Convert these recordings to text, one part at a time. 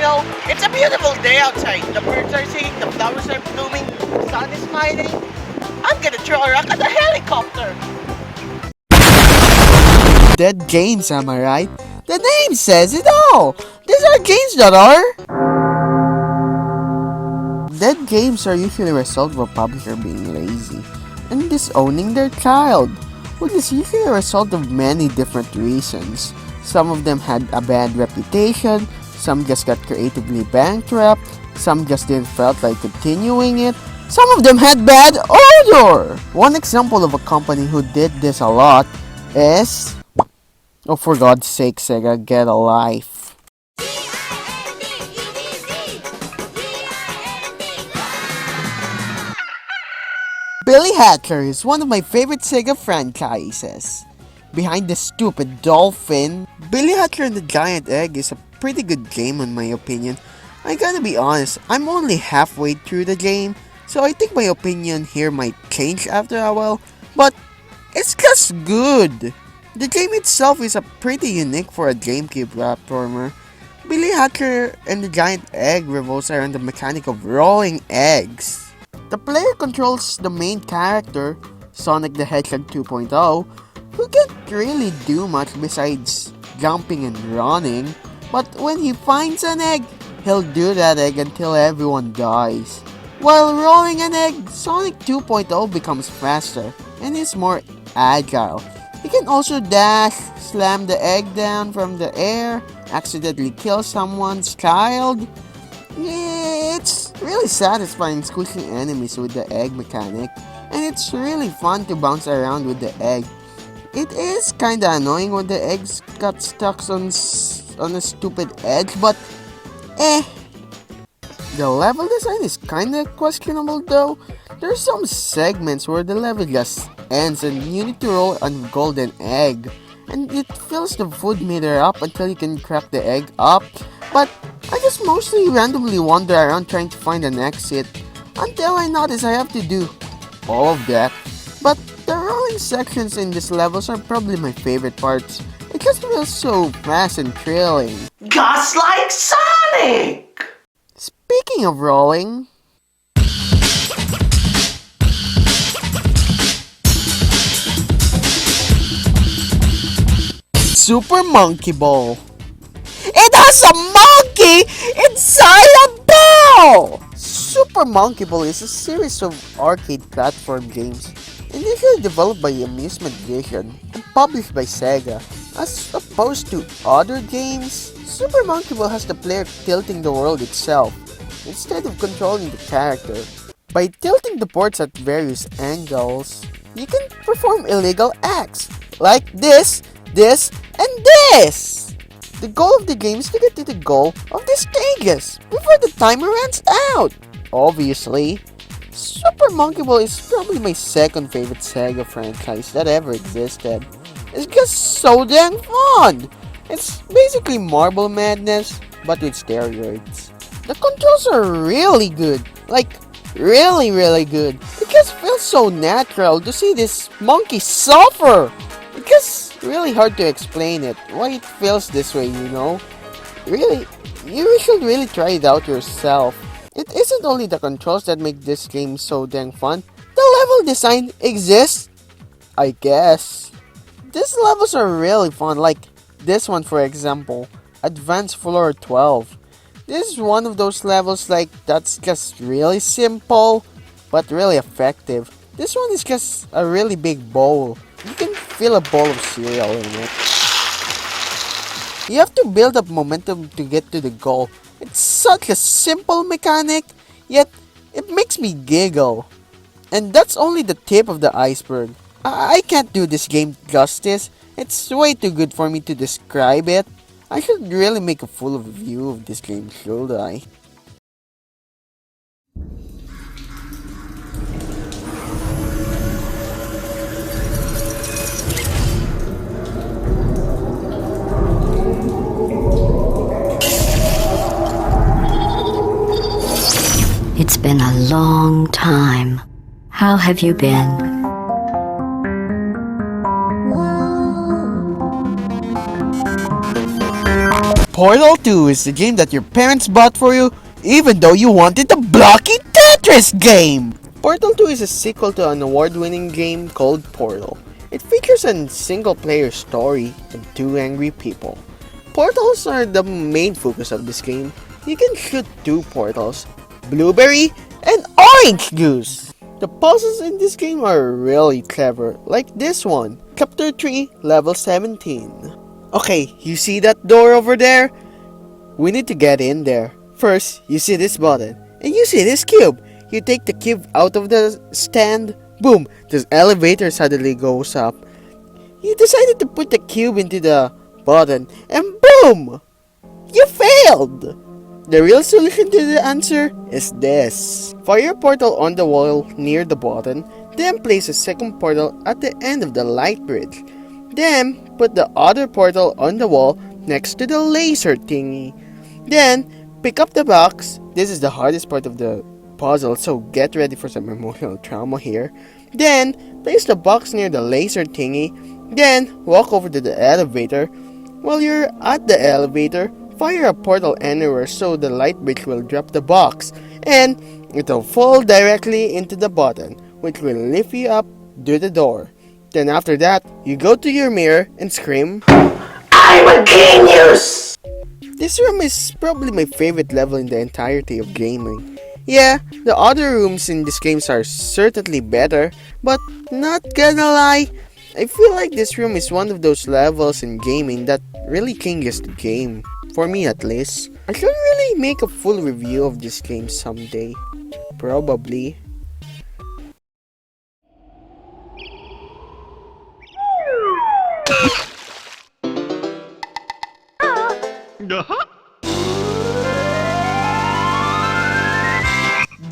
know, it's a beautiful day outside. The birds are singing, the flowers are blooming, the sun is smiling. I'm gonna throw a rock at the helicopter. Dead games, am I right? The name says it all! These are games that are... Dead games are usually a result of a publisher being lazy and disowning their child, which is usually a result of many different reasons. Some of them had a bad reputation, some just got creatively bankrupt, some just didn't felt like continuing it, some of them had bad odor! One example of a company who did this a lot is... Oh, for God's sake, Sega, get a life. Billy Hatcher is one of my favorite Sega franchises. Behind the stupid dolphin, Billy Hatcher and the Giant Egg is a pretty good game in my opinion. I gotta be honest, I'm only halfway through the game, so I think my opinion here might change after a while, but it's just good. The game itself is a pretty unique for a GameCube platformer. Billy Hatcher and the Giant Egg revolves around the mechanic of rolling eggs. The player controls the main character, Sonic the Hedgehog 2.0, who can't really do much besides jumping and running, but when he finds an egg, he'll do that egg until everyone dies. While rolling an egg, Sonic 2.0 becomes faster and is more agile. He can also dash, slam the egg down from the air, accidentally kill someone's child. Yeah, it's really satisfying squishing enemies with the egg mechanic, and it's really fun to bounce around with the egg. It is kinda annoying when the eggs got stuck on a stupid edge, but The level design is kinda questionable though. There's some segments where the level just ends and you need to roll a golden egg, and it fills the food meter up until you can crack the egg up, but I just mostly randomly wander around trying to find an exit until I notice I have to do all of that. But the rolling sections in these levels are probably my favorite parts. It just feels so fast and thrilling. Just like Sonic! Speaking of rolling, Super Monkey Ball. It has a monkey inside a ball! Super Monkey Ball is a series of arcade platform games initially developed by Amusement Vision and published by Sega. As opposed to other games, Super Monkey Ball has the player tilting the world itself instead of controlling the character. By tilting the ports at various angles, you can perform illegal acts like this, and this! The goal of the game is to get to the goal of the stages before the timer runs out. Obviously, Super Monkey Ball is probably my second favorite Sega franchise that ever existed. It's just so dang fun! It's basically Marble Madness, but with steroids. The controls are really good, like really good. It just feels so natural to see this monkey suffer. It's just really hard to explain it, why it feels this way, you know? Really, you should really try it out yourself. It isn't only the controls that make this game so dang fun, the level design exists, I guess. These levels are really fun, like this one for example, Advanced Floor 12. This is one of those levels like that's just really simple, but really effective. This one is just a really big bowl. You can fill a bowl of cereal in it. You have to build up momentum to get to the goal. It's such a simple mechanic, yet it makes me giggle. And that's only the tip of the iceberg. I can't do this game justice. It's way too good for me to describe it. I should really make a full review of this game, should I? It's been a long time. How have you been? Portal 2 is the game that your parents bought for you, even though you wanted the blocky Tetris game! Portal 2 is a sequel to an award-winning game called Portal. It features a single-player story and two angry people. Portals are the main focus of this game. You can shoot two portals, blueberry and orange juice. The puzzles in this game are really clever, like this one, Chapter 3, Level 17. Okay, you see that door over there? We need to get in there. First, you see this button, and you see this cube. You take the cube out of the stand, boom, the elevator suddenly goes up. You decided to put the cube into the button, and boom! You failed! The real solution to the answer is this. Fire a portal on the wall near the button, then place a second portal at the end of the light bridge. Then, put the other portal on the wall next to the laser thingy. Then, pick up the box. This is the hardest part of the puzzle, so get ready for some emotional trauma here. Then, place the box near the laser thingy. Then, walk over to the elevator. While you're at the elevator, fire a portal anywhere so the light bridge will drop the box. And it'll fall directly into the button, which will lift you up to the door. Then after that, you go to your mirror and scream, "I'm a genius!" This room is probably my favorite level in the entirety of gaming. Yeah, the other rooms in these games are certainly better, but not gonna lie, I feel like this room is one of those levels in gaming that really changes the game. For me at least. I should really make a full review of this game someday. Probably.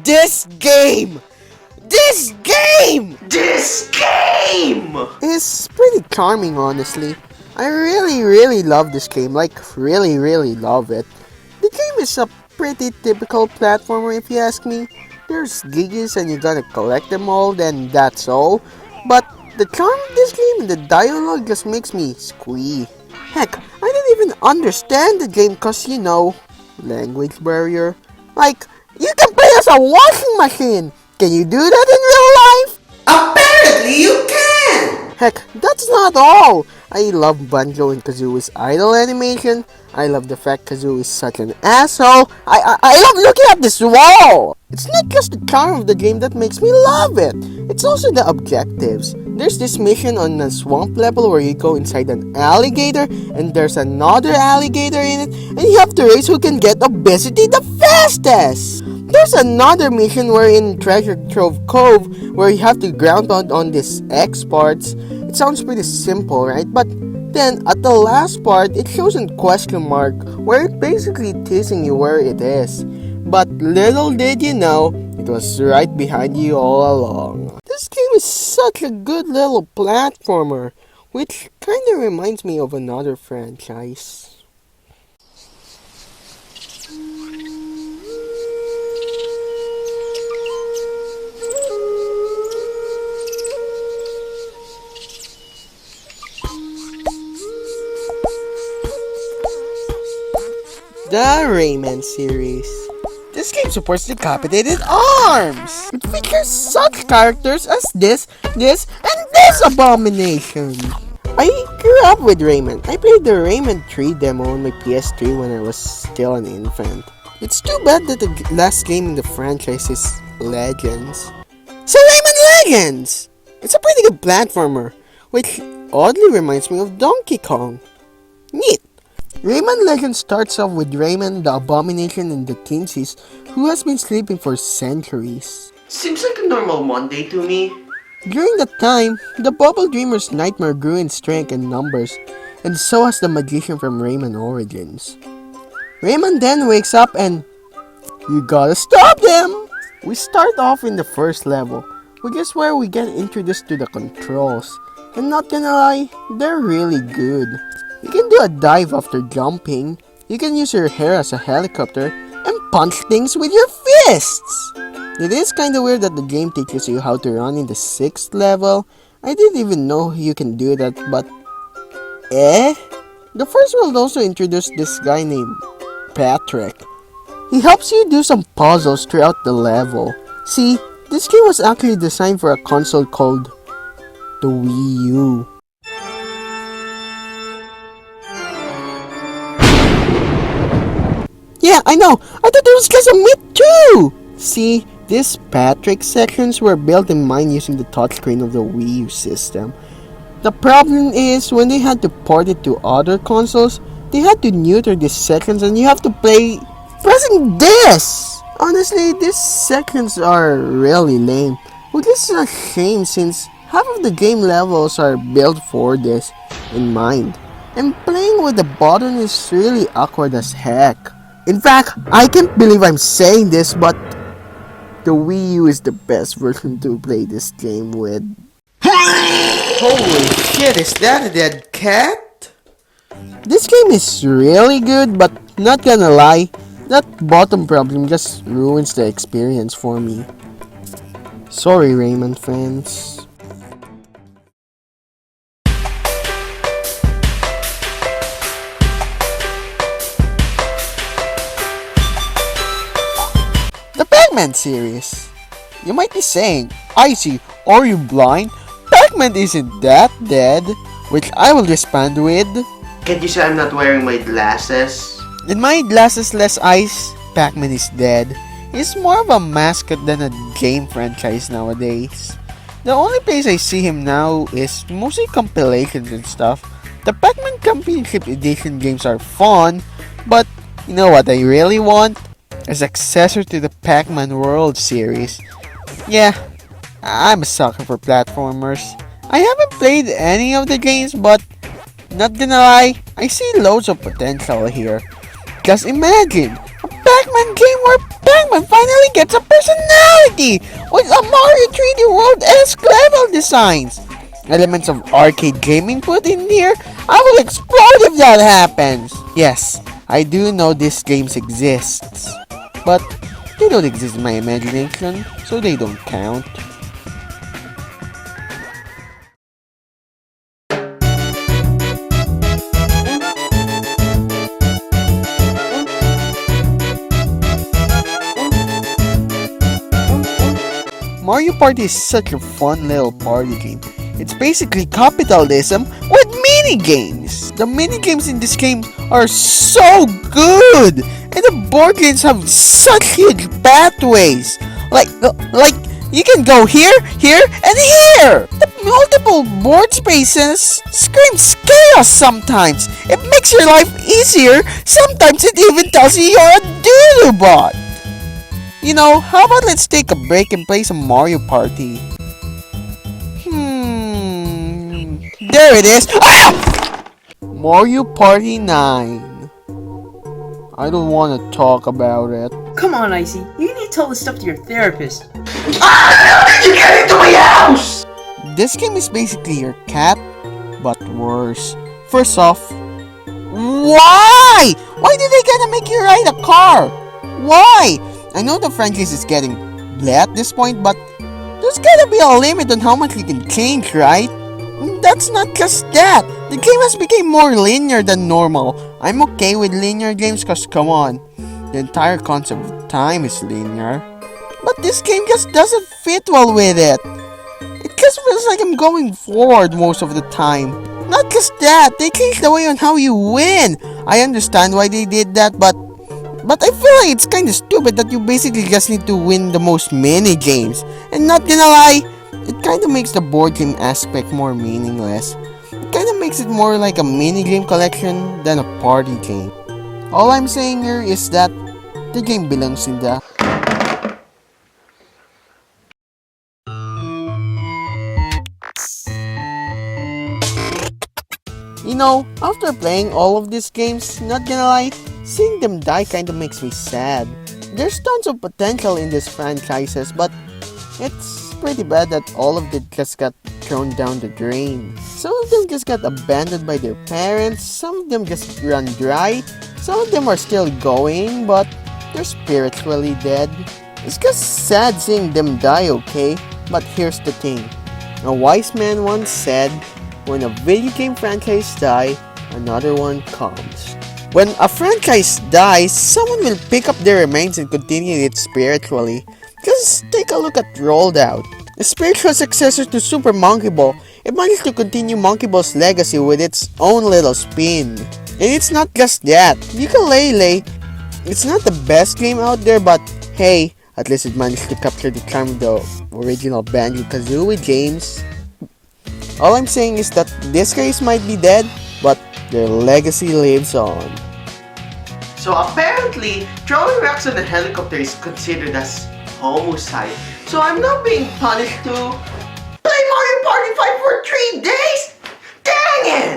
This game is pretty charming, honestly. I really love this game, like really love it. The game is a pretty typical platformer if you ask me. There's gauges and you gotta collect them all, then that's all. But the charm of this game and the dialogue just makes me squee. Heck, I didn't even understand the game cause you know, language barrier. Like, you can play as a washing machine! Can you do that in real life? Apparently you can! Heck, that's not all! I love Banjo and Kazooie's idle animation. I love the fact Kazooie is such an asshole. I love looking at this wall! It's not just the charm of the game that makes me love it. It's also the objectives. There's this mission on a swamp level where you go inside an alligator and there's another alligator in it and you have to race who can get obesity the fastest. There's another mission where in Treasure Trove Cove where you have to ground pound on these X parts. It sounds pretty simple, right? But then at the last part, it shows a question mark where it's basically teasing you where it is. But little did you know, it was right behind you all along. This game is such a good little platformer, which kinda reminds me of another franchise. The Rayman series. This game supports decapitated arms! It features such characters as this, and this abomination! I grew up with Rayman. I played the Rayman 3 demo on my PS3 when I was still an infant. It's too bad that the last game in the franchise is Legends. So Rayman Legends! It's a pretty good platformer, which oddly reminds me of Donkey Kong. Neat! Rayman Legend starts off with Rayman the Abomination in the Teensies, who has been sleeping for centuries. Seems like a normal Monday to me. During that time, the Bubble Dreamer's nightmare grew in strength and numbers, and so has the magician from Rayman Origins. Rayman then wakes up and you gotta stop them! We start off in the first level, which is where we get introduced to the controls, and not gonna lie, they're really good. You can do a dive after jumping, you can use your hair as a helicopter, and punch things with your fists! It is kinda weird that the game teaches you how to run in the 6th level. I didn't even know you can do that, but The first world also introduced this guy named Patrick. He helps you do some puzzles throughout the level. See, this game was actually designed for a console called the Wii U. Yeah, I know. I thought it was because of me too. See, these Patrick sections were built in mine using the touchscreen of the Wii U system. The problem is, when they had to port it to other consoles, they had to neuter these sections and you have to play pressing this! Honestly, these sections are really lame, which is a shame since half of the game levels are built for this in mind. And playing with the button is really awkward as heck. In fact, I can't believe I'm saying this, but the Wii U is the best version to play this game with. Holy shit, is that a dead cat? This game is really good, but not gonna lie, that bottom problem just ruins the experience for me. Sorry, Rayman fans. The Pac-Man series. You might be saying, Icy, are you blind? Pac-Man isn't that dead, which I will respond with, Can't you say I'm not wearing my glasses? in my glasses-less eyes, Pac-Man is dead. He's more of a mascot than a game franchise nowadays. The only place I see him now is mostly compilations and stuff. The Pac-Man Championship Edition games are fun, but you know what I really want? A successor to the Pac-Man World series. Yeah, I'm a sucker for platformers. I haven't played any of the games, but not gonna lie, I see loads of potential here. Just imagine, a Pac-Man game where Pac-Man finally gets a personality with a Mario 3D World-esque level designs. Elements of arcade gaming put in here, I will explode if that happens. Yes, I do know these games exist, but they don't exist in my imagination, so they don't count. Mario Party is such a fun little party game. It's basically capitalism with mini-games. The mini-games in this game are so good! And the board games have such huge pathways. Like you can go here, here, and here! The multiple board spaces screams chaos sometimes. It makes your life easier. Sometimes it even tells you you're a doodoo bot. You know, how about let's take a break and play some Mario Party? There it is! Ah! Mario Party 9. I don't want to talk about it. Come on, Icy. You need to tell this stuff to your therapist. You get into my house! This game is basically your cat, but worse. First off, why? Why did they gotta make you ride a car? Why? I know the franchise is getting bleh at this point, but there's gotta be a limit on how much you can change, right? That's not just that. The game has become more linear than normal. I'm okay with linear games cause come on, the entire concept of time is linear. But this game just doesn't fit well with it. It just feels like I'm going forward most of the time. Not just that, they changed the way on how you win. I understand why they did that, but I feel like it's kinda stupid that you basically just need to win the most mini games. And not gonna lie, it kinda makes the board game aspect more meaningless. It kinda makes it more like a mini game collection than a party game. All I'm saying here is that the game belongs in the... You know, after playing all of these games, not gonna lie, seeing them die kinda makes me sad. There's tons of potential in these franchises, but it's pretty bad that all of them just got thrown down the drain. Some of them just got abandoned by their parents, some of them just run dry, some of them are still going, but they're spiritually dead. It's just sad seeing them die, okay? But here's the thing. A wise man once said, when a video game franchise die, another one comes. When a franchise dies, someone will pick up their remains and continue it spiritually. Just take a look at Rolled Out. The spiritual successor to Super Monkey Ball, it managed to continue Monkey Ball's legacy with its own little spin. And it's not just that. Yooka-Laylee, it's not the best game out there, but hey, at least it managed to capture the charm of the original BanjoKazooie games. All I'm saying is that these guys might be dead, but their legacy lives on. So apparently, throwing rocks on a helicopter is considered as homicide. So I'm now being punished to play Mario Party 5 for 3 days? Dang it!